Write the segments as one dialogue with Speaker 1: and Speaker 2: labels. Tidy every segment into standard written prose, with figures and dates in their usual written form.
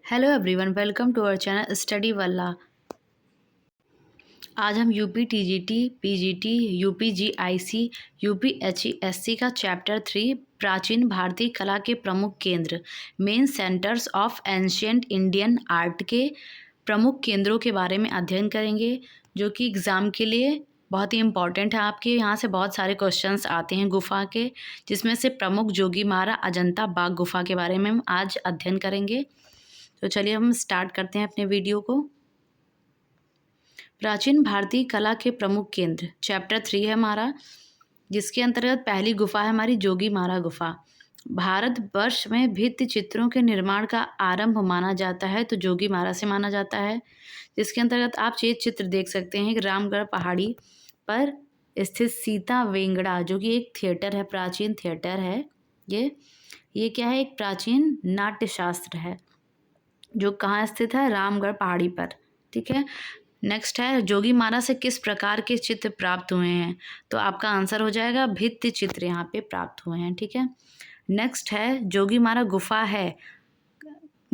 Speaker 1: Hello everyone, welcome to our channel study वाला। आज हम UP TGT, PGT, UP GIC, UP HESC का chapter 3 प्राचीन भारतीय कला के प्रमुख केंद्र main centres of ancient Indian art के प्रमुख केंद्रों के बारे में अध्ययन करेंगे, जो कि एग्ज़ाम के लिए बहुत ही इम्पॉर्टेंट है। आपके यहाँ से बहुत सारे क्वेश्चंस आते हैं गुफा के, जिसमें से प्रमुख जोगीमारा अजंता बाग गुफा के बारे में हम आज अध्ययन करेंगे। तो चलिए हम स्टार्ट करते हैं अपने वीडियो को। प्राचीन भारतीय कला के प्रमुख केंद्र चैप्टर 3 है हमारा, जिसके अंतर्गत पहली गुफा है हमारी जोगीमारा गुफा। भारतवर्ष में भित्ति चित्रों के निर्माण का आरंभ माना जाता है तो जोगीमारा से माना जाता है, जिसके अंतर्गत आप ये चित्र देख सकते हैं कि रामगढ़ पहाड़ी पर स्थित सीता वेंगड़ा, जो कि एक थिएटर है, प्राचीन थिएटर है। ये क्या है? एक प्राचीन नाट्य शास्त्र है जो कहाँ स्थित है? रामगढ़ पहाड़ी पर। ठीक है। नेक्स्ट है, जोगीमारा से किस प्रकार के चित्र प्राप्त हुए हैं? तो आपका आंसर हो जाएगा भित्ति चित्र यहाँ पे प्राप्त हुए हैं। ठीक है। नेक्स्ट है, जोगीमारा गुफा है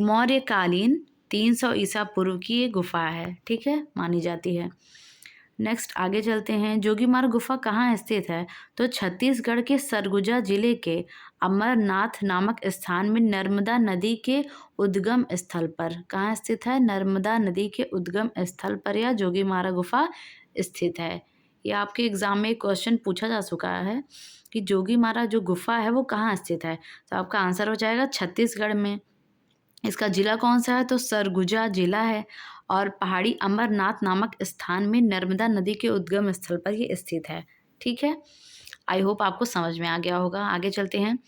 Speaker 1: मौर्यकालीन 300 ईसा पूर्व की ये गुफा है। ठीक है, मानी जाती है। नेक्स्ट आगे चलते हैं। जोगीमारा गुफा कहाँ स्थित है? तो छत्तीसगढ़ के सरगुजा जिले के अमरनाथ नामक स्थान में नर्मदा नदी के उद्गम स्थल पर। कहाँ स्थित है? नर्मदा नदी के उद्गम स्थल पर यह जोगीमारा गुफा स्थित है। ये आपके एग्जाम में क्वेश्चन पूछा जा चुका है कि जोगीमारा जो गुफा है वो कहाँ स्थित है। तो आपका आंसर हो जाएगा छत्तीसगढ़ में। इसका जिला कौन सा है? तो सरगुजा जिला है और पहाड़ी अमरनाथ नामक स्थान में नर्मदा नदी के उद्गम स्थल पर ये स्थित है। ठीक है, आई होप आपको समझ में आ गया होगा। आगे चलते हैं।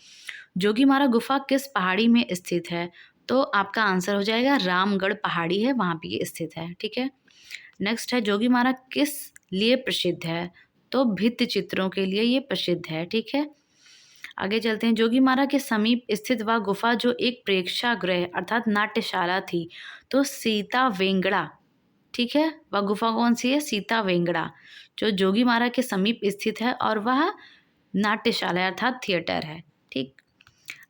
Speaker 1: जोगीमारा गुफा किस पहाड़ी में स्थित है? तो आपका आंसर हो जाएगा रामगढ़ पहाड़ी है, वहाँ पे ये स्थित है। ठीक है। नेक्स्ट है, जोगीमारा किस लिए प्रसिद्ध है? तो भित्ति चित्रों के लिए ये प्रसिद्ध है। ठीक है। आगे चलते हैं। जोगीमारा के समीप स्थित वह गुफा जो एक प्रेक्षागृह अर्थात नाट्यशाला थी, तो सीता वेंगड़ा। ठीक है, वह गुफा कौन सी है? सीता वेंगड़ा, जो जोगीमारा के समीप स्थित है और वह नाट्यशाला अर्थात थिएटर है। ठीक।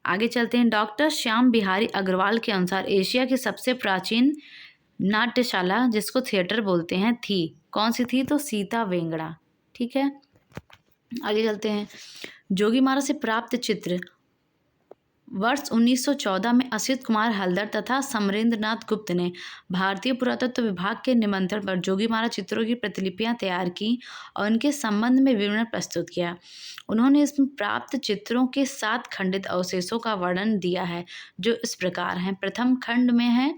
Speaker 1: आगे चलते हैं। डॉक्टर श्याम बिहारी अग्रवाल के अनुसार एशिया की सबसे प्राचीन नाट्यशाला, जिसको थिएटर बोलते हैं, थी कौन सी थी? तो सीता वेंगड़ा। ठीक है। आगे चलते हैं। जोगीमारा से प्राप्त चित्र वर्ष 1914 में असित कुमार हल्दर तथा समरेंद्रनाथ गुप्त ने भारतीय पुरातत्व विभाग के निमंत्रण पर जोगीमारा चित्रों की प्रतिलिपियां तैयार की और उनके संबंध में विवरण प्रस्तुत किया। उन्होंने इसमें प्राप्त चित्रों के 7 खंडित अवशेषों का वर्णन दिया है, जो इस प्रकार हैं। प्रथम खंड में है,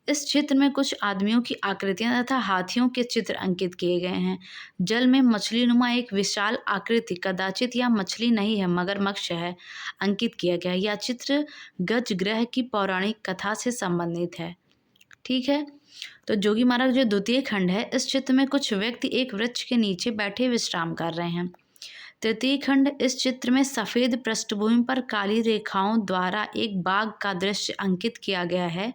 Speaker 1: इस चित्र में कुछ आदमियों की आकृतियां तथा हाथियों के चित्र अंकित किए गए हैं। जल में मछली नुमा एक विशाल आकृति, कदाचित यह मछली नहीं है मगरमच्छ है, अंकित किया गया। यह चित्र गजग्रह की पौराणिक कथा से संबंधित है। ठीक है। तो जोगीमारा जो द्वितीय खंड है, इस चित्र में कुछ व्यक्ति एक वृक्ष के नीचे बैठे विश्राम कर रहे हैं। तृतीय खंड, इस चित्र में सफ़ेद पृष्ठभूमि पर काली रेखाओं द्वारा एक बाग का दृश्य अंकित किया गया है।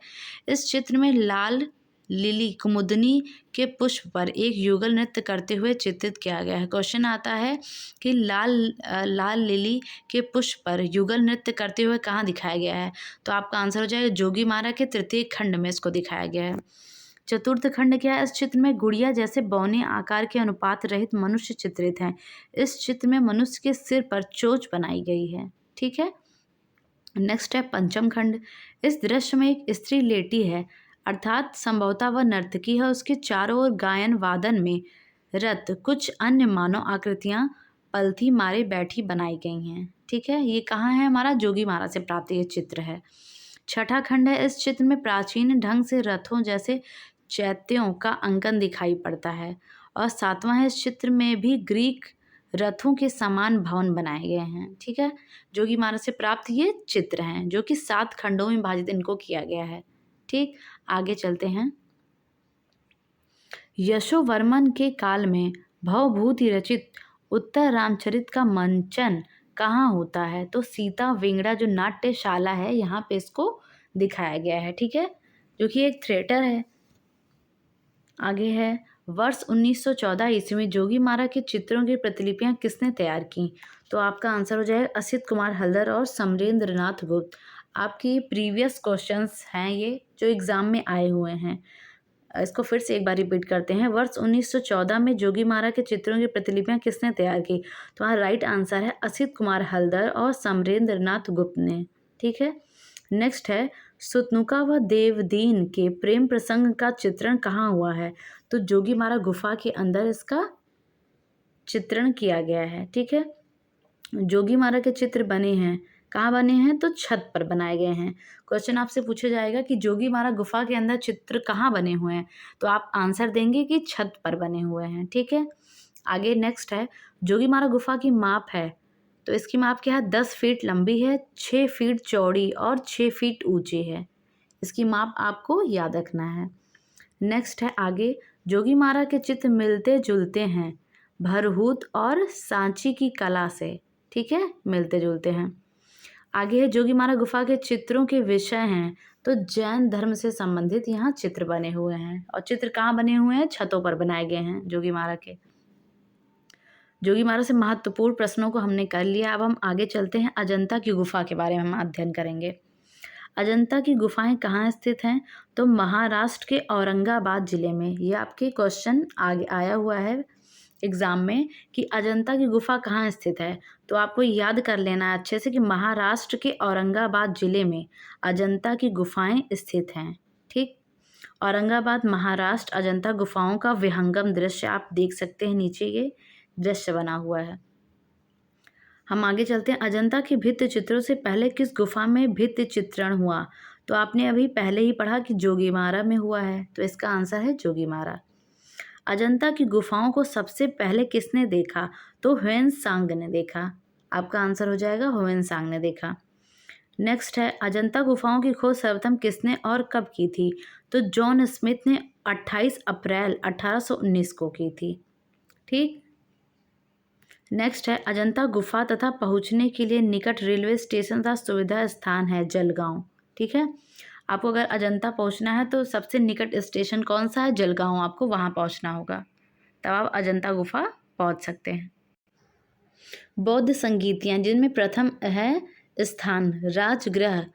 Speaker 1: इस चित्र में लाल लिली कुमुदनी के पुष्प पर एक युगल नृत्य करते हुए चित्रित किया गया है। क्वेश्चन आता है कि लाल लिली के पुष्प पर युगल नृत्य करते हुए कहाँ दिखाया गया है? तो आपका आंसर हो जाएगा जोगीमारा के तृतीय खंड में इसको दिखाया गया है। चतुर्थ खंड क्या है? इस चित्र में गुड़िया जैसे बौने आकार के अनुपात रहित मनुष्य चित्रित हैं। इस चित्र में मनुष्य के सिर पर चोंच बनाई गई है। ठीक है। नेक्स्ट है पंचम खंड। इस दृश्य में एक स्त्री लेटी है, अर्थात संभवतः वह नर्तकी है। उसके चारों ओर गायन वादन में रत कुछ अन्य मानव आकृतियां पलथी मारे बैठी बनाई गई हैं। ठीक है। ये कहाँ है? हमारा जोगीमारा से प्राप्त ये चित्र है। छठा खंड है। इस चित्र में प्राचीन ढंग से रथों जैसे चैत्यों का अंकन दिखाई पड़ता है। और सातवां है, इस चित्र में भी ग्रीक रथों के समान भवन बनाए गए हैं। ठीक है। जोगीमारा से प्राप्त ये चित्र हैं, जो कि 7 खंडों में विभाजित इनको किया गया है। ठीक। आगे चलते हैं। यशोवर्मन के काल में भवभूति रचित उत्तर रामचरित का मंचन कहाँ होता है? तो सीता वेंगड़ा जो नाट्यशाला है, यहाँ पे इसको दिखाया गया है। ठीक है, जो कि एक थिएटर है। आगे है, वर्ष 1914 ईस्वी में जोगीमारा के चित्रों की प्रतिलिपियां किसने तैयार की? तो आपका आंसर हो जाएगा असित कुमार हल्दर और समरेंद्रनाथ गुप्त। आपकी प्रीवियस क्वेश्चंस हैं ये जो एग्ज़ाम में आए हुए हैं। इसको फिर से एक बार रिपीट करते हैं। वर्ष 1914 में जोगीमारा के चित्रों की प्रतिलिपियां किसने तैयार की? तो हाँ, राइट आंसर है असित कुमार हल्दर और समरेंद्र नाथ गुप्त ने। ठीक है, नेक्स्ट है सुतनुका व देवदीन के प्रेम प्रसंग का चित्रण कहाँ हुआ है? तो जोगीमारा गुफा के अंदर इसका चित्रण किया गया है। ठीक है, जोगीमारा के चित्र बने हैं, कहाँ बने हैं? तो छत पर बनाए गए हैं। क्वेश्चन आपसे पूछा जाएगा कि जोगीमारा गुफा के अंदर चित्र कहाँ बने हुए हैं, तो आप आंसर देंगे कि छत पर बने हुए हैं। ठीक है, आगे नेक्स्ट है जोगीमारा गुफा की माप है, तो इसकी माप क्या है? 10 फीट लंबी है, 6 फीट चौड़ी और 6 फीट ऊंची है। इसकी माप आपको याद रखना है। नेक्स्ट है आगे, जोगीमारा के चित्र मिलते जुलते हैं भरहूत और सांची की कला से। ठीक है, मिलते जुलते हैं। आगे है जोगीमारा गुफा के चित्रों के विषय हैं, तो जैन धर्म से संबंधित यहाँ चित्र बने हुए हैं। और चित्र कहाँ बने हुए हैं? छतों पर बनाए गए हैं जोगीमारा के। जोगीमारा से महत्वपूर्ण प्रश्नों को हमने कर लिया। अब हम आगे चलते हैं, अजंता की गुफा के बारे में हम अध्ययन करेंगे। अजंता की गुफाएं कहाँ स्थित हैं? तो महाराष्ट्र के औरंगाबाद जिले में। ये आपके क्वेश्चन आगे आया हुआ है एग्जाम में कि अजंता की गुफा कहाँ स्थित है, तो आपको याद कर लेना है अच्छे से कि महाराष्ट्र के औरंगाबाद जिले में अजंता की गुफाएं स्थित हैं। ठीक, औरंगाबाद महाराष्ट्र। अजंता गुफाओं का विहंगम दृश्य आप देख सकते हैं, नीचे ये दृश्य बना हुआ है। हम आगे चलते हैं, अजंता के भित्ति चित्रों से पहले किस गुफा में भित्ति चित्रण हुआ? तो आपने अभी पहले ही पढ़ा कि जोगीमारा में हुआ है, तो इसका आंसर है जोगीमारा। अजंता की गुफाओं को सबसे पहले किसने देखा? तो ह्वेन-त्सांग ने देखा। आपका आंसर हो जाएगा ह्वेन-त्सांग ने देखा। नेक्स्ट है अजंता गुफाओं की खोज सर्वप्रथम किसने और कब की थी? तो जॉन स्मिथ ने 28 अप्रैल 1819 को की थी। ठीक, नेक्स्ट है अजंता गुफा तथा पहुंचने के लिए निकट रेलवे स्टेशन तथा सुविधा स्थान है जलगांव। ठीक है, आपको अगर अजंता पहुंचना है तो सबसे निकट स्टेशन कौन सा है? जलगांव। आपको वहां पहुंचना होगा, तब आप अजंता गुफा पहुंच सकते हैं। बौद्ध संगीतियाँ, जिनमें प्रथम है स्थान राजगृह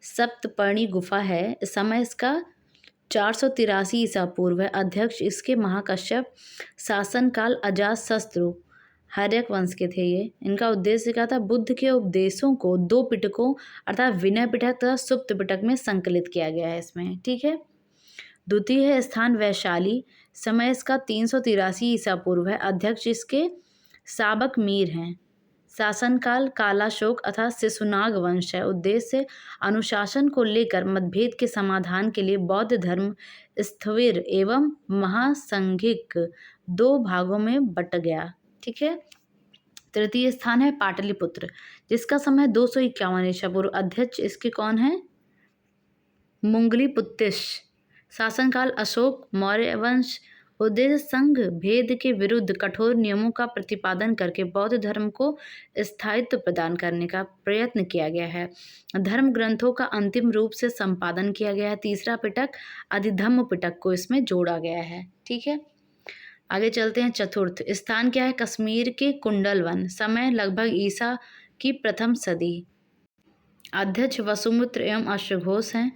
Speaker 1: सप्तपर्णी गुफा है। समय इसका 483 ईसा पूर्व है। अध्यक्ष इसके महाकश्यप। शासनकाल अजातशत्रु हर्यक वंश के थे ये। इनका उद्देश्य क्या था? बुद्ध के उपदेशों को 2 पिटकों अर्थात विनय पिटक तथा सुप्त पिटक में संकलित किया गया है इसमें। ठीक है, द्वितीय है स्थान वैशाली। समय इसका 383 ईसा पूर्व है। अध्यक्ष इसके साबक मीर हैं। शासनकाल कालाशोक अर्थात शिशुनाग वंश है। उद्देश्य अनुशासन को लेकर मतभेद के समाधान के लिए बौद्ध धर्म स्थविर एवं महासंघिक 2 भागों में बट गया। ठीक है, तृतीय स्थान है पाटलिपुत्र, जिसका समय 251 ईसा पूर्व। अध्यक्ष इसके कौन है? मुंगलीपुत्तिश। शासनकाल अशोक मौर्य वंश। उद्देश्य संघ भेद के विरुद्ध कठोर नियमों का प्रतिपादन करके बौद्ध धर्म को स्थायित्व प्रदान करने का प्रयत्न किया गया है। धर्म ग्रंथों का अंतिम रूप से संपादन किया गया है। तीसरा पिटक अधिधम्म पिटक को इसमें जोड़ा गया है। ठीक है, आगे चलते हैं। चतुर्थ स्थान क्या है? कश्मीर के कुंडल वन। समय लगभग ईसा की प्रथम सदी। अध्यक्ष वसुमित्र एवं अश्वघोष हैं।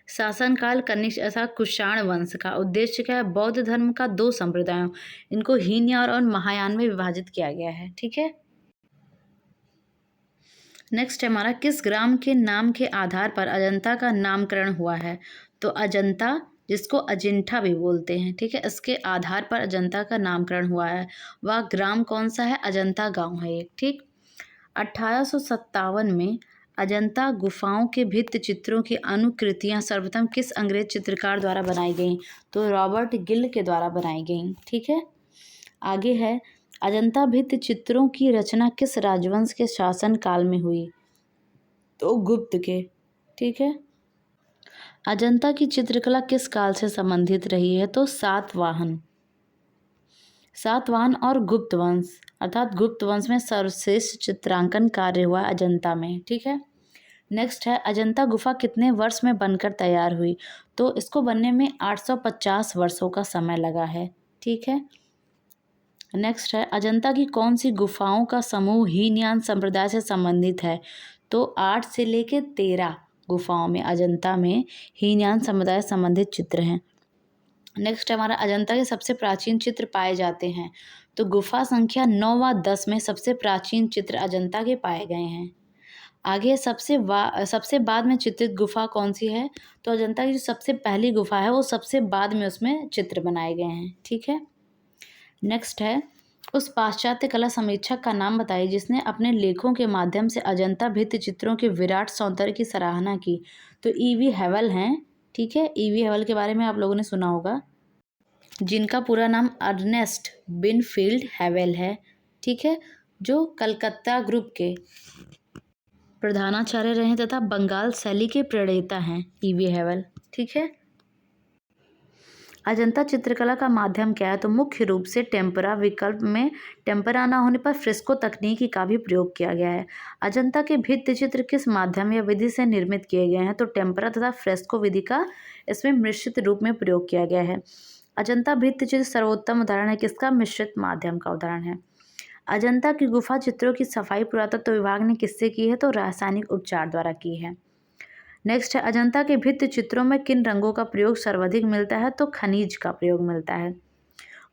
Speaker 1: शासनकाल कनिष्क अर्थात कुषाण वंश का। उद्देश्य क्या है? बौद्ध धर्म का 2 संप्रदायों, इनको हीनयान और महायान में विभाजित किया गया है। ठीक है, नेक्स्ट है हमारा, किस ग्राम के नाम के आधार पर अजंता का नामकरण हुआ है? तो अजंता, जिसको अजिंठा भी बोलते हैं, ठीक है, इसके आधार पर अजंता का नामकरण हुआ है। वह ग्राम कौन सा है? अजंता गांव है एक। ठीक, 1857 में अजंता गुफाओं के भित्ति चित्रों की अनुकृतियां सर्वप्रथम किस अंग्रेज चित्रकार द्वारा बनाई गईं? तो रॉबर्ट गिल के द्वारा बनाई गईं। ठीक है, आगे है अजंता भित्ति चित्रों की रचना किस राजवंश के शासन काल में हुई? तो गुप्त के। ठीक है, अजंता की चित्रकला किस काल से संबंधित रही है? तो सातवाहन और गुप्त वंश, अर्थात गुप्त वंश में सर्वश्रेष्ठ चित्रांकन कार्य हुआ अजंता में। ठीक है, नेक्स्ट है अजंता गुफा कितने वर्ष में बनकर तैयार हुई? तो इसको बनने में 850 वर्षों का समय लगा है। ठीक है, नेक्स्ट है अजंता की कौन सी गुफाओं का समूह हीनयान संप्रदाय से संबंधित है? तो 8 से लेकर 13 गुफाओं में, अजंता में हीनयान समुदाय संबंधित चित्र हैं। नेक्स्ट हमारा अजंता के सबसे प्राचीन चित्र पाए जाते हैं। तो गुफा संख्या 9 व 10 में सबसे प्राचीन चित्र अजंता के पाए गए हैं। आगे सबसे बाद में चित्रित गुफा कौन सी है? तो अजंता की जो सबसे पहली गुफा है वो सबसे बाद में उसमें चित्र बनाए गए हैं। ठीक है। नेक्स्ट है, उस पाश्चात्य कला समीक्षक का नाम बताइए जिसने अपने लेखों के माध्यम से अजंता भित्ति चित्रों के विराट सौंदर्य की सराहना की। तो ईवी हेवल हैं। ठीक है, ईवी हेवल के बारे में आप लोगों ने सुना होगा, जिनका पूरा नाम अर्नेस्ट बिनफील्ड हेवल है। ठीक है, जो कलकत्ता ग्रुप के प्रधानाचार्य रहे तथा बंगाल शैली के प्रणेता हैं ईवी हेवल। ठीक है। अजंता चित्रकला का माध्यम क्या है? तो मुख्य रूप से टेम्परा, विकल्प में टेम्परा ना होने पर फ्रेस्को तकनीकी का भी प्रयोग किया गया है। अजंता के भित्ति चित्र किस माध्यम या विधि से निर्मित किए गए हैं? तो टेम्परा तथा फ्रेस्को विधि का इसमें मिश्रित रूप में प्रयोग किया गया है। अजंता भित्ति चित्र सर्वोत्तम उदाहरण है किसका? मिश्रित माध्यम का उदाहरण है। अजंता की गुफा चित्रों की सफाई पुरातत्व विभाग ने किससे की है? तो रासायनिक उपचार द्वारा की है। नेक्स्ट है, अजंता के भित्ति चित्रों में किन रंगों का प्रयोग सर्वाधिक मिलता है? तो खनिज का प्रयोग मिलता है।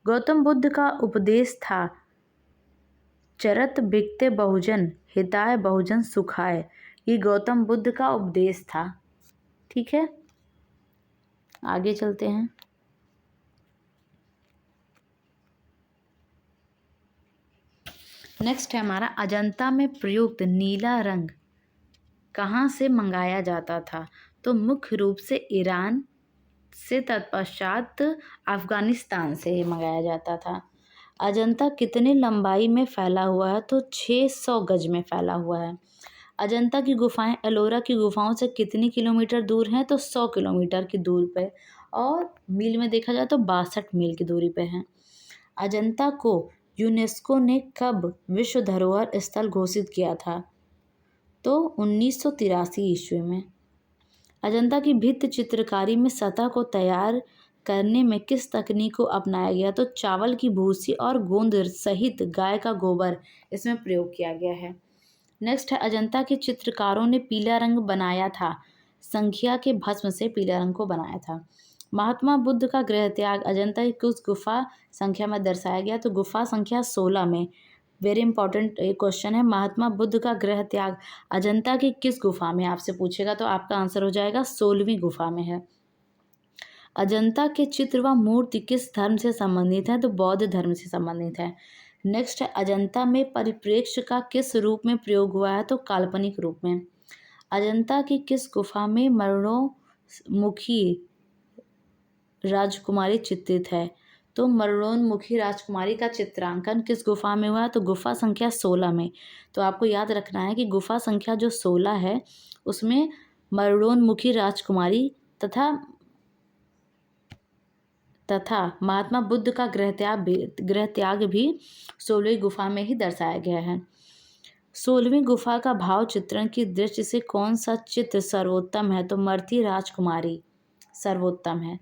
Speaker 1: गौतम बुद्ध का उपदेश था चरत भिक्ते बहुजन हिताय बहुजन सुखाय। ये गौतम बुद्ध का उपदेश था। ठीक है, आगे चलते हैं। नेक्स्ट है हमारा, अजंता में प्रयुक्त नीला रंग कहाँ से मंगाया जाता था? तो मुख्य रूप से ईरान से, तत्पश्चात अफगानिस्तान से ही मंगाया जाता था। अजंता कितने लंबाई में फैला हुआ है? तो 600 गज में फैला हुआ है। अजंता की गुफाएं एलोरा की गुफाओं से कितनी किलोमीटर दूर हैं? तो 100 किलोमीटर की दूर पे, और मील में देखा जाए तो 62 मील की दूरी पे हैं। अजंता को यूनेस्को ने कब विश्व धरोहर स्थल घोषित किया था? तो 1983 ईस्वी में। अजंता की भित्ति चित्रकारी में सतह को तैयार करने में किस तकनीक को अपनाया गया? तो चावल की भूसी और गोंद सहित गाय का गोबर इसमें प्रयोग किया गया है। नेक्स्ट है, अजंता के चित्रकारों ने पीला रंग बनाया था। संख्या के भस्म से पीला रंग को बनाया था। महात्मा बुद्ध का गृह त्याग अजंता की कुछ गुफा संख्या में दर्शाया गया? तो गुफा संख्या 16 में। वेरी इंपॉर्टेंट क्वेश्चन है, महात्मा बुद्ध का गृह त्याग अजंता की किस गुफा में आपसे पूछेगा? तो आपका आंसर हो जाएगा 16वीं गुफा में है। अजंता के चित्र व मूर्ति किस धर्म से संबंधित है? तो बौद्ध धर्म से संबंधित है। नेक्स्ट है, अजंता में परिप्रेक्ष्य का किस रूप में प्रयोग हुआ है? तो काल्पनिक रूप में। अजंता की किस गुफा में मरणोन्मुखी राजकुमारी चित्रित है? तो मरणोन्मुखी राजकुमारी का चित्रांकन किस गुफा में हुआ? तो गुफा संख्या 16 में। तो आपको याद रखना है कि गुफा संख्या जो 16 है उसमें मरणोन्मुखी राजकुमारी तथा महात्मा बुद्ध का गृह त्याग भी 16वीं गुफा में ही दर्शाया गया है। 16वीं गुफा का भाव चित्रण की दृष्टि से कौन सा चित्र सर्वोत्तम है? तो मरती राजकुमारी सर्वोत्तम है।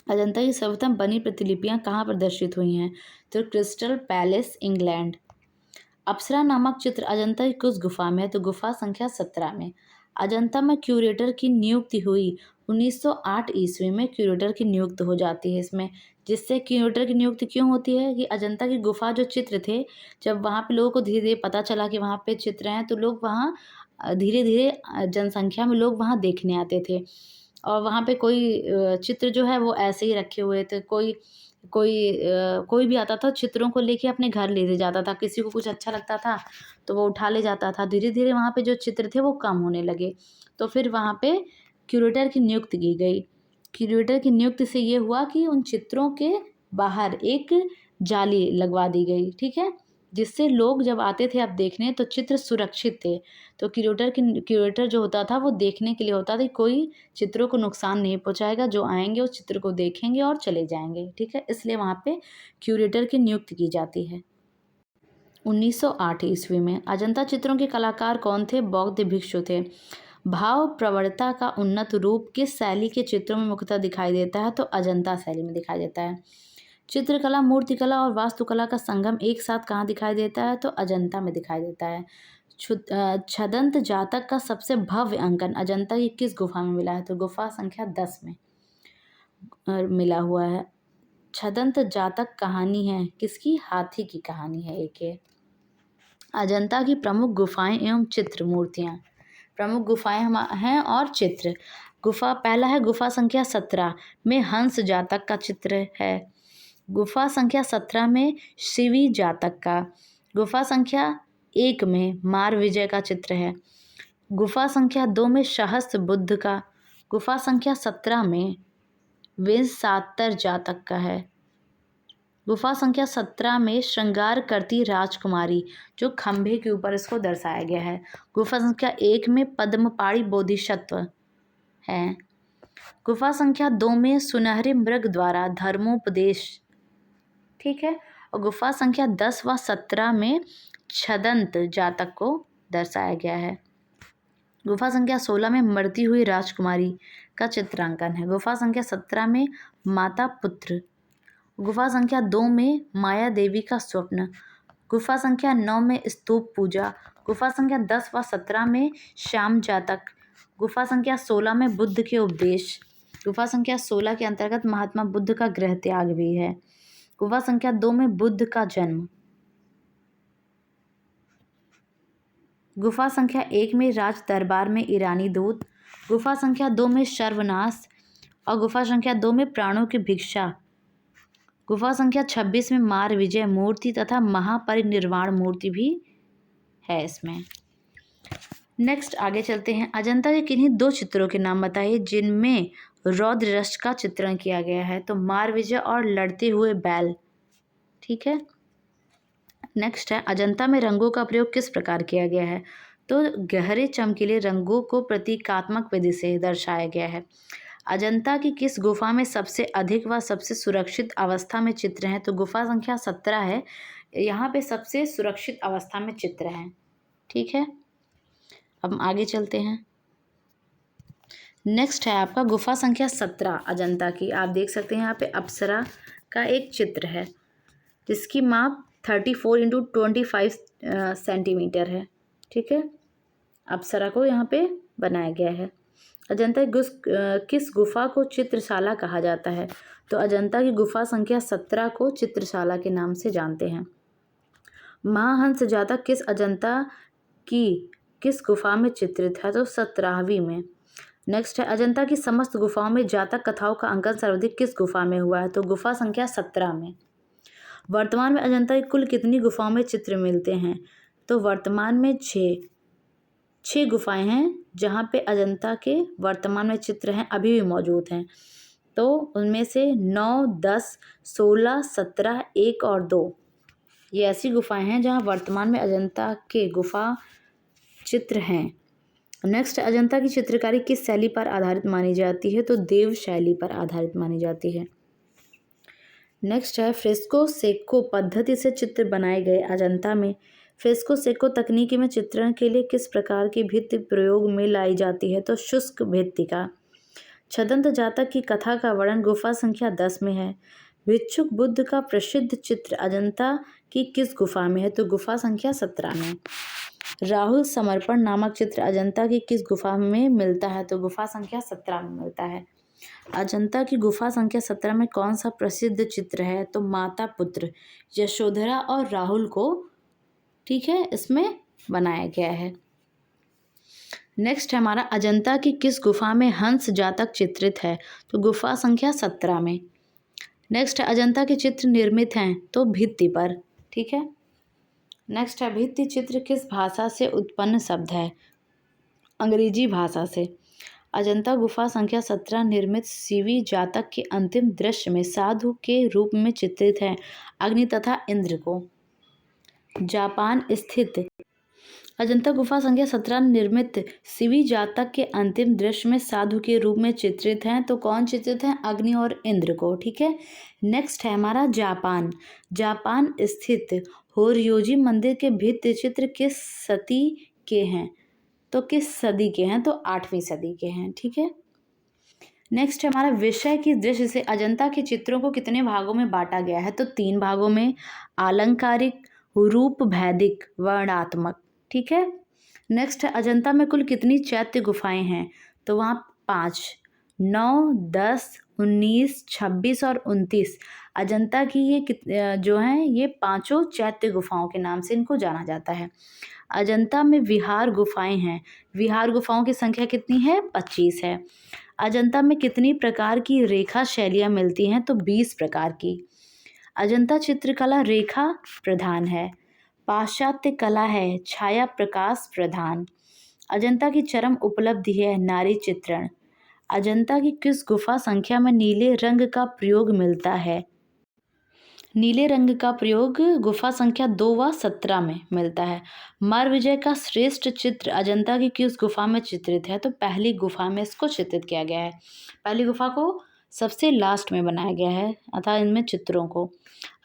Speaker 1: अजंता की सर्वोत्तम बनी प्रतिलिपियां कहाँ प्रदर्शित हुई हैं? तो क्रिस्टल पैलेस, इंग्लैंड। अप्सरा नामक चित्र अजंता की किस गुफा में है? तो गुफा संख्या 17 में। अजंता में क्यूरेटर की नियुक्ति हुई 1908 ईस्वी में। क्यूरेटर की नियुक्ति हो जाती है इसमें, जिससे क्यूरेटर की नियुक्ति क्यों होती है कि अजंता की गुफा जो चित्र थे, जब वहाँ पे लोगों को धीरे धीरे पता चला कि वहाँ पे चित्र हैं, तो लोग वहाँ धीरे धीरे जनसंख्या में लोग वहाँ देखने आते थे। और वहाँ पे कोई चित्र जो है वो ऐसे ही रखे हुए थे। कोई भी आता था चित्रों को लेके अपने घर ले जाता था। किसी को कुछ अच्छा लगता था तो वो उठा ले जाता था। धीरे धीरे वहाँ पे जो चित्र थे वो कम होने लगे, तो फिर वहाँ पे क्यूरेटर की नियुक्ति की गई। क्यूरेटर की नियुक्ति से ये हुआ कि उन चित्रों के बाहर एक जाली लगवा दी गई। ठीक है, जिससे लोग जब आते थे अब देखने तो चित्र सुरक्षित थे। तो क्यूरेटर जो होता था वो देखने के लिए होता था, कोई चित्रों को नुकसान नहीं पहुंचाएगा, जो आएंगे उस चित्र को देखेंगे और चले जाएंगे। ठीक है, इसलिए वहाँ पे क्यूरेटर की नियुक्ति की जाती है। 1908 ईस्वी में अजंता चित्रों के कलाकार कौन थे? बौद्ध भिक्षु थे। भाव प्रवणता का उन्नत रूप किस शैली के चित्रों में मुख्यतः दिखाई देता है? तो अजंता शैली में दिखाई देता है। चित्रकला, मूर्तिकला और वास्तुकला का संगम एक साथ कहाँ दिखाई देता है? तो अजंता में दिखाई देता है। छदंत जातक का सबसे भव्य अंकन अजंता की किस गुफा में मिला है? तो गुफा संख्या 10 में मिला हुआ है। छदंत जातक कहानी है किसकी? हाथी की कहानी है एक ये। अजंता की प्रमुख गुफाएं एवं चित्र मूर्तियां। प्रमुख गुफाएं हैं और चित्र। गुफा पहला है गुफा संख्या 17 में हंस जातक का चित्र है। गुफा संख्या 17 में शिवी जातक का। गुफा संख्या 1 में मार विजय का चित्र है। गुफा संख्या 2 में सहस्त्र बुद्ध का। गुफा संख्या 17 में विंसातर जातक का है। गुफा संख्या 17 में श्रृंगार करती राजकुमारी, जो खंभे के ऊपर इसको दर्शाया गया है। गुफा संख्या 1 में पद्मपाणि बोधिसत्व है। गुफा संख्या 2 में सुनहरे मृग द्वारा धर्मोपदेश, ठीक है। और गुफा संख्या 10 व 17 में छदंत जातक को दर्शाया गया है। गुफा संख्या 16 में मरती हुई राजकुमारी का चित्रांकन है। गुफा संख्या 17 में माता पुत्र। गुफा संख्या 2 में माया देवी का स्वप्न। गुफा संख्या 9 में स्तूप पूजा। गुफा संख्या 10 व 17 में श्याम जातक। गुफा संख्या 16 में बुद्ध के उपदेश। गुफा संख्या 16 के अंतर्गत महात्मा बुद्ध का गृह त्याग भी है। गुफा संख्या 2 में बुद्ध का जन्म। गुफा संख्या 1 में राज दरबार में ईरानी दूत। गुफा संख्या 2 में सर्वनाश और गुफा संख्या 2 में प्राणों की भिक्षा। गुफा संख्या 26 में मार विजय मूर्ति तथा महापरिनिर्वाण मूर्ति भी है इसमें। नेक्स्ट आगे चलते हैं। अजंता के किन्हीं 2 चित्रों के नाम बताइए जिनमें रौद्र रस का चित्रण किया गया है। तो मार विजय और लड़ते हुए बैल, ठीक है। नेक्स्ट है अजंता में रंगों का प्रयोग किस प्रकार किया गया है? तो गहरे चमकीले रंगों को प्रतीकात्मक विधि से दर्शाया गया है। अजंता की किस गुफा में सबसे अधिक व सबसे सुरक्षित अवस्था में चित्र हैं? तो गुफा संख्या 17 है। यहाँ पे सबसे सुरक्षित अवस्था में चित्र हैं, ठीक है। अब आगे चलते हैं। नेक्स्ट है आपका गुफा संख्या 17 अजंता की। आप देख सकते हैं यहाँ पे अप्सरा का एक चित्र है जिसकी माप 34 × 25 सेंटीमीटर है, ठीक है। अप्सरा को यहाँ पे बनाया गया है। अजंता की किस गुफा को चित्रशाला कहा जाता है? तो अजंता की गुफा संख्या 17 को चित्रशाला के नाम से जानते हैं। महाहंस जातक किस अजंता की किस गुफा में चित्रित है? तो 17वीं में। नेक्स्ट है अजंता की समस्त गुफाओं में जातक कथाओं का अंकन सर्वाधिक किस गुफा में हुआ है? तो गुफा संख्या 17 में। वर्तमान में अजंता की कुल कितनी गुफाओं में चित्र मिलते हैं? तो वर्तमान में 6 गुफाएं हैं जहाँ पे अजंता के वर्तमान में चित्र हैं, अभी भी मौजूद हैं। तो उनमें से 9, 10, 16, 17, 1 और 2 ये ऐसी गुफाएं हैं जहाँ वर्तमान में अजंता के गुफा चित्र हैं। नेक्स्ट अजंता की चित्रकारी किस शैली पर आधारित मानी जाती है? तो देव शैली पर आधारित मानी जाती है। नेक्स्ट है फ्रेस्को सेक्को पद्धति से चित्र बनाए गए अजंता में। फ्रेस्को सेक्को तकनीकी में चित्रण के लिए किस प्रकार की भित्ति प्रयोग में लाई जाती है? तो शुष्क भित्ति का। छदंत जातक की कथा का वर्णन गुफा संख्या 10 में है। भिक्षुक बुद्ध का प्रसिद्ध चित्र अजंता की किस गुफा में है? तो गुफा संख्या 17 में। राहुल समर्पण नामक चित्र अजंता की किस गुफा में मिलता है? तो गुफा संख्या 17 में मिलता है। अजंता की गुफा संख्या 17 में कौन सा प्रसिद्ध चित्र है? तो माता पुत्र यशोधरा और राहुल को, ठीक है, इसमें बनाया गया है। नेक्स्ट है हमारा अजंता की किस गुफा में हंस जातक चित्रित है? तो गुफा संख्या 17 में। नेक्स्ट है अजंता के चित्र निर्मित हैं तो भित्ति पर, ठीक है। नेक्स्ट है भित्ति चित्र किस भाषा से उत्पन्न शब्द है? अंग्रेजी भाषा से। अजंता गुफा संख्या 17 निर्मित शिवी जातक के अंतिम दृश्य में साधु के रूप में चित्रित है अग्नि तथा इंद्र को। जापान स्थित अजंता गुफा संख्या 17 निर्मित शिवी जातक के अंतिम दृश्य में साधु के रूप में चित्रित हैं तो कौन चित्रित हैं? अग्नि और इंद्र को, ठीक है। नेक्स्ट है हमारा जापान स्थित होरयोजी मंदिर के भित्ति चित्र किस सदी के हैं? तो किस सदी के हैं? तो 8वीं सदी के हैं, ठीक है। नेक्स्ट है हमारा विषय की दृष्टि से अजंता के चित्रों को कितने भागों में बांटा गया है? तो 3 भागों में, आलंकारिक, रूप भैदिक, वर्णात्मक, ठीक है। नेक्स्ट है अजंता में कुल कितनी चैत्य गुफाएं हैं? तो वहाँ 5, 9, 10, 19, 26 और 29। अजंता की जो हैं ये पांचों चैत्य गुफाओं के नाम से इनको जाना जाता है। अजंता में विहार गुफाएं हैं। विहार गुफाओं की संख्या कितनी है? 25 है। अजंता में कितनी प्रकार की रेखा शैलियाँ मिलती हैं? तो 20 प्रकार की। अजंता चित्रकला रेखा प्रधान है। पाश्चात्य कला है छाया प्रकाश प्रधान। अजंता की चरम उपलब्धि है नारी चित्रण। अजंता की किस गुफा संख्या में नीले रंग का प्रयोग मिलता है? नीले रंग का प्रयोग गुफा संख्या 2 व 17 में मिलता है। मारविजय का श्रेष्ठ चित्र अजंता की किस गुफा में चित्रित है? तो पहली गुफा में इसको चित्रित किया गया है। पहली गुफा को सबसे लास्ट में बनाया गया है अतः इनमें चित्रों को।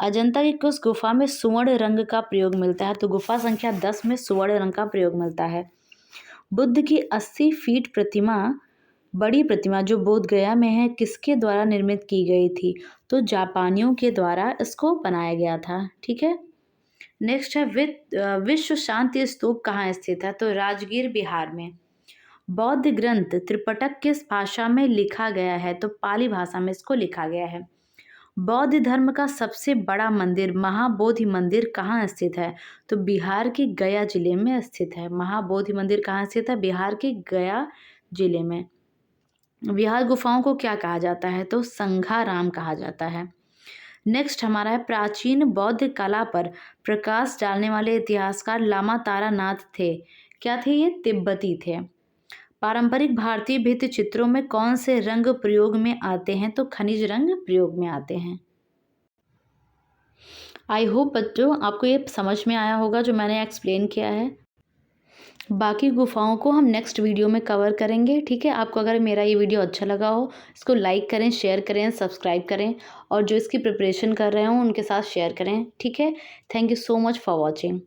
Speaker 1: अजंता की किस गुफा में सुवर्ण रंग का प्रयोग मिलता है? तो गुफा संख्या 10 में सुवर्ण रंग का प्रयोग मिलता है। बुद्ध की 80 फीट प्रतिमा, बड़ी प्रतिमा जो बोध गया में है, किसके द्वारा निर्मित की गई थी? तो जापानियों के द्वारा इसको बनाया गया था। ठीक है। नेक्स्ट है विश्व शांति स्तूप कहाँ स्थित है? तो राजगीर बिहार में। बौद्ध ग्रंथ त्रिपिटक किस भाषा में लिखा गया है? तो पाली भाषा में इसको लिखा गया है। बौद्ध धर्म का सबसे बड़ा मंदिर महाबोधि मंदिर कहाँ स्थित है? तो बिहार के गया जिले में स्थित है। महाबोधि मंदिर कहाँ स्थित है? बिहार के गया जिले में। विहार गुफाओं को क्या कहा जाता है? तो संघाराम कहा जाता है। नेक्स्ट हमारा है प्राचीन बौद्ध कला पर प्रकाश डालने वाले इतिहासकार लामा तारानाथ थे। क्या थे ये? तिब्बती थे। पारंपरिक भारतीय भित्ति चित्रों में कौन से रंग प्रयोग में आते हैं? तो खनिज रंग प्रयोग में आते हैं। आई होप बच्चों आपको ये समझ में आया होगा जो मैंने एक्सप्लेन किया है। बाकी गुफाओं को हम नेक्स्ट वीडियो में कवर करेंगे। ठीक है। आपको अगर मेरा ये वीडियो अच्छा लगा हो इसको लाइक करें, शेयर करें, सब्सक्राइब करें और जो इसकी प्रिपरेशन कर रहे हो उनके साथ शेयर करें। ठीक है। Thank you so much for watching.